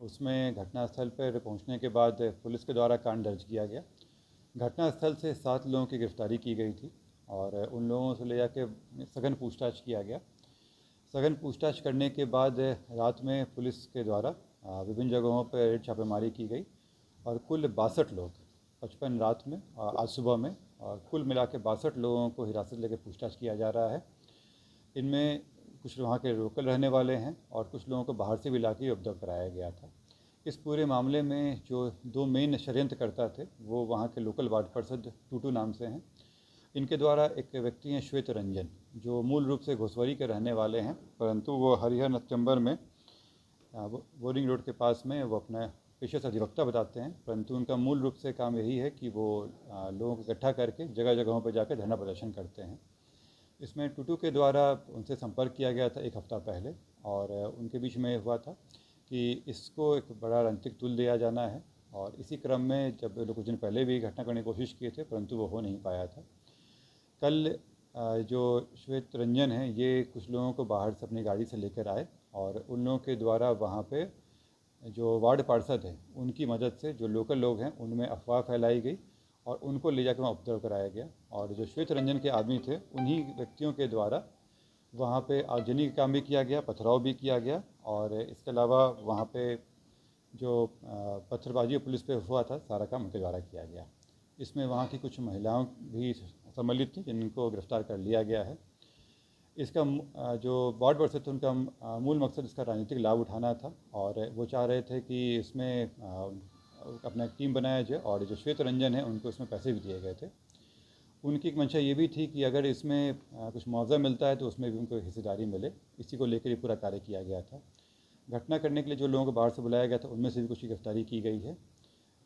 उसमें घटनास्थल पर पहुंचने के बाद पुलिस के द्वारा कांड दर्ज किया गया। घटनास्थल से 7 लोगों की गिरफ्तारी की गई थी और उन लोगों से ले जाके सघन पूछताछ किया गया। सघन पूछताछ करने के बाद रात में पुलिस के द्वारा विभिन्न जगहों पर रेड छापेमारी की गई और कुल 62 लोग 55 रात में आज सुबह में और कुल मिला के 62 लोगों को हिरासत लेकर पूछताछ किया जा रहा है। इनमें कुछ वहाँ के लोकल रहने वाले हैं और कुछ लोगों को बाहर से भी लाके उपद्रव कराया गया था। इस पूरे मामले में जो 2 मेन षड्यंत्रकर्ता थे वो वहाँ के लोकल वार्ड पार्षद टूटू नाम से हैं। इनके द्वारा एक व्यक्ति हैं श्वेत रंजन, जो मूल रूप से घोसवरी के रहने वाले हैं, परंतु वो हरिहर चंबर में बोरिंग रोड के पास में वो अपना पेशे से अधिवक्ता बताते हैं, परंतु उनका मूल रूप से काम यही है कि वो लोगों को इकट्ठा करके जगह जगहों पर जाकर धरना प्रदर्शन करते हैं। इसमें टूटू के द्वारा उनसे संपर्क किया गया था 1 हफ्ता पहले और उनके बीच में हुआ था कि इसको एक बड़ा राजनीतिक तुल दिया जाना है और इसी क्रम में जब लोग कुछ दिन पहले भी घटना करने की कोशिश किए थे परंतु वो हो नहीं पाया था। कल जो श्वेत रंजन हैं ये कुछ लोगों को बाहर से अपनी गाड़ी से लेकर आए और उन लोगों के द्वारा वहाँ पे जो वार्ड पार्षद हैं उनकी मदद से जो लोकल लोग हैं उनमें अफवाह फैलाई गई और उनको ले जाकर वहाँ उपद्रव कराया गया और जो श्वेत रंजन के आदमी थे उन्हीं व्यक्तियों के द्वारा वहाँ पे आगजनी का काम भी किया गया, पथराव भी किया गया और इसके अलावा वहाँ पे जो पत्थरबाजी पुलिस पे हुआ था सारा काम उनके द्वारा किया गया। इसमें वहाँ की कुछ महिलाओं भी सम्मिलित थी जिनको गिरफ्तार कर लिया गया है। इसका जो वार्ड पार्षद थे उनका मूल मकसद इसका राजनीतिक लाभ उठाना था और वो चाह रहे थे कि इसमें अपना एक टीम बनाया जाए और जो श्वेत रंजन है उनको इसमें पैसे भी दिए गए थे। उनकी एक मंशा ये भी थी कि अगर इसमें कुछ मुआवजा मिलता है तो उसमें भी उनको हिस्सेदारी मिले, इसी को लेकर ये पूरा कार्य किया गया था। घटना करने के लिए जो लोगों को बाहर से बुलाया गया था उनमें से भी कुछ की गिरफ्तारी की गई है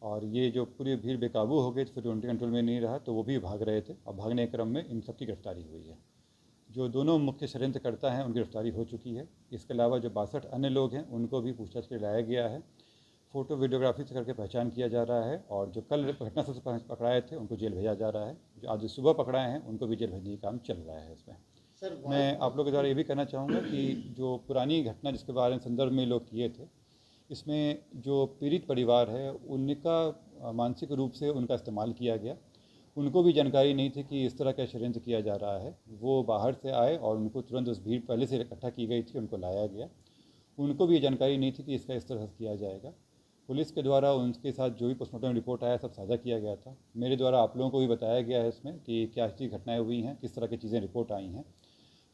और ये जो पूरी भीड़ बेकाबू हो गई तो फिर उनके कंट्रोल में नहीं रहा तो वो भी भाग रहे थे और भागने के क्रम में इन सब की गिरफ्तारी हुई है। जो दोनों मुख्य षड्यंत्रकर्ता हैं उनकी गिरफ्तारी हो चुकी है। इसके अलावा जो 62 अन्य लोग हैं उनको भी पूछताछ के लिए लाया गया है। फ़ोटो वीडियोग्राफी से करके पहचान किया जा रहा है और जो कल घटना से पकड़ाए थे उनको जेल भेजा जा रहा है। जो आज सुबह पकड़ाए हैं उनको भी जेल भेजने का काम चल रहा है। इसमें मैं आप लोगों के द्वारा ये भी कहना चाहूँगा कि जो पुरानी घटना जिसके बारे में संदर्भ में लोग किए थे, इसमें जो पीड़ित परिवार है उनका मानसिक रूप से उनका इस्तेमाल किया गया। उनको भी जानकारी नहीं थी कि इस तरह का षड्यंत्र किया जा रहा है। वो बाहर से आए और उनको तुरंत उस भीड़ पहले से इकट्ठा की गई थी, उनको लाया गया। उनको भी ये जानकारी नहीं थी कि इसका इस तरह से किया जाएगा। पुलिस के द्वारा उनके साथ जो भी पोस्टमार्टम रिपोर्ट आया सब साझा किया गया था। मेरे द्वारा आप लोगों को भी बताया गया है इसमें कि क्या चीज़ घटनाएँ हुई हैं, किस तरह की चीज़ें रिपोर्ट आई हैं।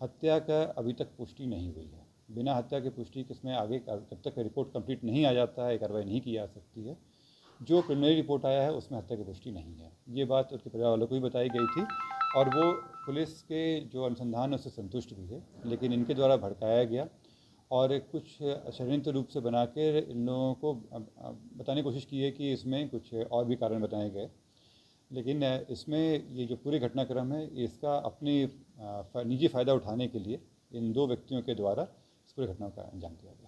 हत्या का अभी तक पुष्टि नहीं हुई है। बिना हत्या की पुष्टि किसमें आगे जब तक रिपोर्ट कंप्लीट नहीं आ जाता है कार्रवाई नहीं की जा सकती है। जो प्रिलिमिनरी रिपोर्ट आया है उसमें हत्या की पुष्टि नहीं है। ये बात उसके परिवार वालों को भी बताई गई थी और वो पुलिस के जो अनुसंधान है उससे संतुष्ट भी है, लेकिन इनके द्वारा भड़काया गया और कुछ षड्यंत्र रूप से बना कर इन लोगों को बताने की कोशिश की है कि इसमें कुछ और भी कारण बताए गए, लेकिन इसमें ये जो पूरे घटनाक्रम है इसका अपनी निजी फ़ायदा उठाने के लिए इन 2 व्यक्तियों के द्वारा इस पूरी घटना का अंजाम दिया गया।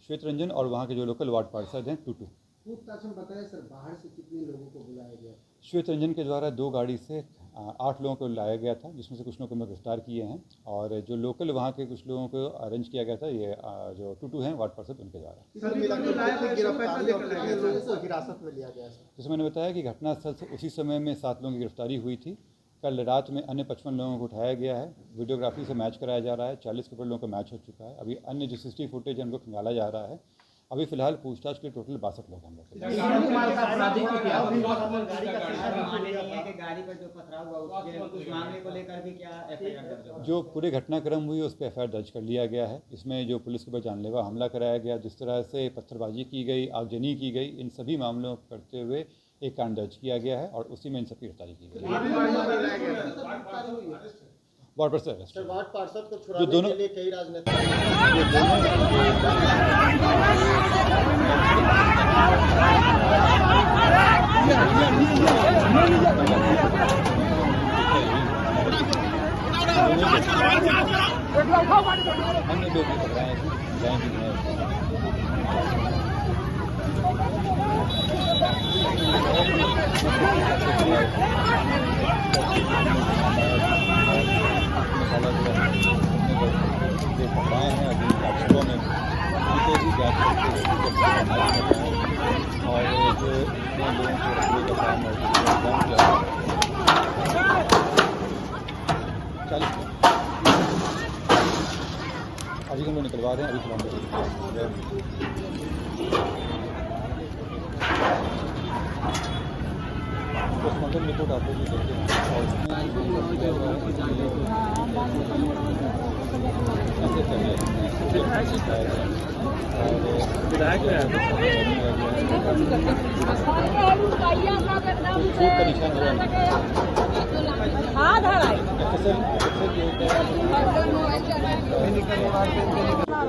श्वेत रंजन और वहाँ के जो लोकल वार्ड पार्षद हैं टूटू। पूछताछ में बताया सर बाहर से कितने लोगों को बुलाया गया? श्वेत रंजन के द्वारा 2 गाड़ी से 8 लोगों को लाया गया था, जिसमें से कुछ लोगों को गिरफ्तार किए हैं और जो लोकल वहाँ के कुछ लोगों को अरेंज किया गया था ये जो टूटू हैं वार्ड पार्षद उनके द्वारा। हिरासत में लिया गया? जैसे मैंने बताया कि घटनास्थल से उसी समय में 7 लोगों की गिरफ्तारी हुई थी। कल रात में अन्य 55 लोगों को उठाया गया है। वीडियोग्राफी से मैच कराया जा रहा है। 40 के ऊपर लोगों का मैच हो चुका है। अभी अन्य जो CCTV फुटेज है उनको खंगाला जा रहा है। अभी फिलहाल पूछताछ के टोटल 62 लोग हैं। जो पूरे घटनाक्रम हुई उस पर FIR दर्ज कर लिया गया है। इसमें जो पुलिस के ऊपर जानलेवा हमला कराया गया, जिस तरह से पत्थरबाजी की गई, आगजनी की गई, इन सभी मामलों को करते हुए एक कांड दर्ज किया गया है और उसी में इन सबकी गिरफ्तारी की गई। वार्ड पार्षद को छुड़ाने के लिए कई राजनीतिक अन्य लोग भी पकड़ाए हैं। पकड़ाए हैं अभी सुबह में उनको भी और जो इतने लोगों को रखने का काम है किया 40 अभी हम लोग निकलवा रहे हैं, अभी फिलहाल पोस्टमार्टम रिपोर्ट आते हुए देखते हैं और उसमें ऐसे पहले का निशान हुआ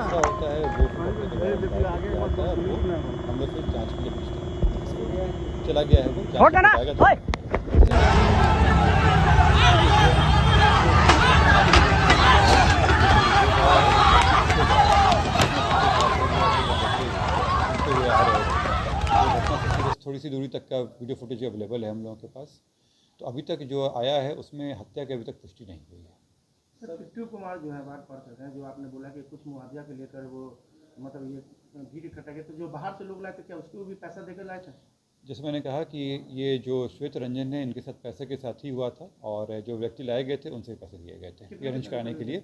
ऐसा होता है वो हम लोग फिर जाँच के लिए पूछते हैं, चला गया है वो जाँच थोड़ी सी दूरी तक का वीडियो फुटेज अवेलेबल है हम लोगों के पास। तो अभी तक जो आया है उसमें हत्या की अभी तक पुष्टि नहीं हुई है। सर पिट्टू कुमार जो है वार्ड पार्षद हैं, जो आपने बोला कि कुछ मुआवजा के लेकर वो मतलब ये भीड़ इकट्ठा किया, तो जो बाहर से लोग लाए थे क्या उसको भी पैसा देकर लाए थे? जैसे मैंने कहा कि ये जो श्वेत रंजन है इनके साथ पैसे के साथ ही हुआ था और जो व्यक्ति लाए गए थे उनसे पैसे दिए गए थे ये अरेंज कराने के लिए।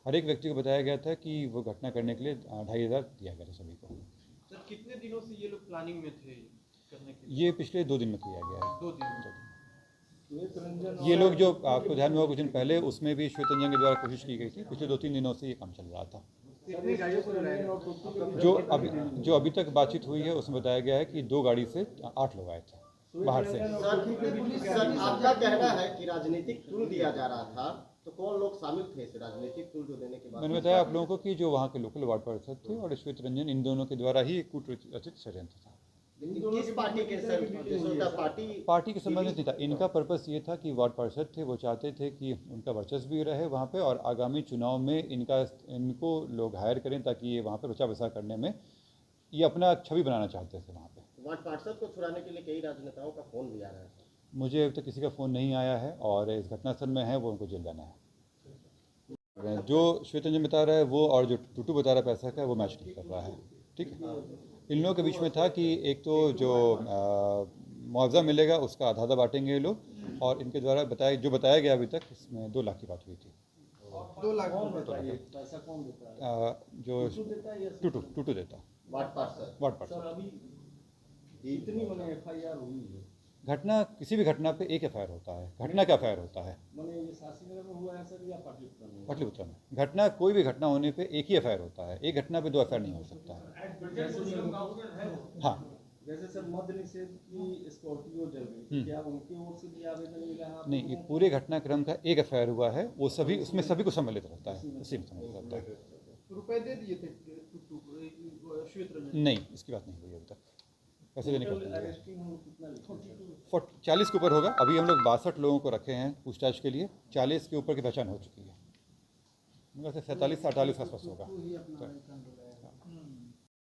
हर एक व्यक्ति को बताया गया था कि वो घटना करने के लिए 2,500 दिया गया था सभी को। सर कितने दिनों से ये लोग प्लानिंग में थे करने के लिए? ये पिछले 2 दिन में किया गया है। 2 दिन। ये लोग जो आपको ध्यान में होगा कुछ दिन पहले उसमें भी श्वेत रंजन के द्वारा कोशिश की गई थी। पिछले 2-3 दिनों से ये काम चल रहा था। जो अभी तक बातचीत हुई है उसमें बताया गया है कि 2 गाड़ी से 8 लोग आए थे बाहर से। सर आपका कहना है कि राजनीतिक टूल दिया जा रहा था, तो कौन लोग शामिल थे इस राजनीतिक टूल को देने के बाद? मैंने बताया आप लोगों को कि जो वहाँ के लोकल वार्ड पार्षद थे और श्वेत रंजन इन दोनों के द्वारा ही एक कूटरचित षड्यंत्र था। किस पार्टी के सर? पार्टी के संबंधित नहीं था। इनका पर्पस ये था कि वार्ड पार्षद थे वो चाहते थे कि उनका वर्चस्व भी रहे वहाँ पे और आगामी चुनाव में इनको लोग हायर करें ताकि ये वहाँ पे बचा बसा करने में ये अपना छवि बनाना चाहते थे वहाँ पे। वार्ड पार्षद को छुड़ाने के लिए कई राजनेताओं का फोन भी आ रहा है। मुझे अभी तक किसी का फ़ोन नहीं आया है और इस घटनास्थल में है वो उनको जेल जाना है। जो श्वेत रंजन बता रहा है वो और जो टूटू बता रहा है पैसा का वो मैच नहीं कर रहा है। ठीक है, इन लोगों के बीच में था कि एक तो जो मुआवजा मिलेगा उसका आधा बांटेंगे ये लोग और इनके द्वारा बताया गया अभी तक इसमें 2 लाख की बात हुई थी। 2 लाख पैसा कौन देता है? जो टूटू देता वार्ड पार्षद। इतनी मैंने FIR हुई है घटना किसी भी घटना पे एक FIR होता है। घटना का FIR होता है मैंने ये शास्त्रीनगर में हुआ है सर या पाटलिपुत्र में? पाटलिपुत्र में घटना कोई भी घटना होने पे एक ही FIR होता है। एक घटना पे 2 FIR नहीं हो सकता है। हाँ जैसे सर मद्य निषेध की स्कॉर्पियो जल गई, क्या उनकी ओर से भी आवेदन मिला है? नहीं, ये पूरे घटनाक्रम का एक FIR हुआ है वो सभी उसमें सभी को सम्मिलित रहता है, उसी में सम्मिलित रहता है। रुपए दे दिए थे श्वेत रंजन? नहीं, इसकी बात नहीं हुई अभी तक। पैसे देने का 40 के ऊपर होगा। अभी हम लोग 62 लोगों को रखे हैं पूछताछ के लिए। 40 के ऊपर की पहचान हो चुकी है। 47-48 आसपास होगा।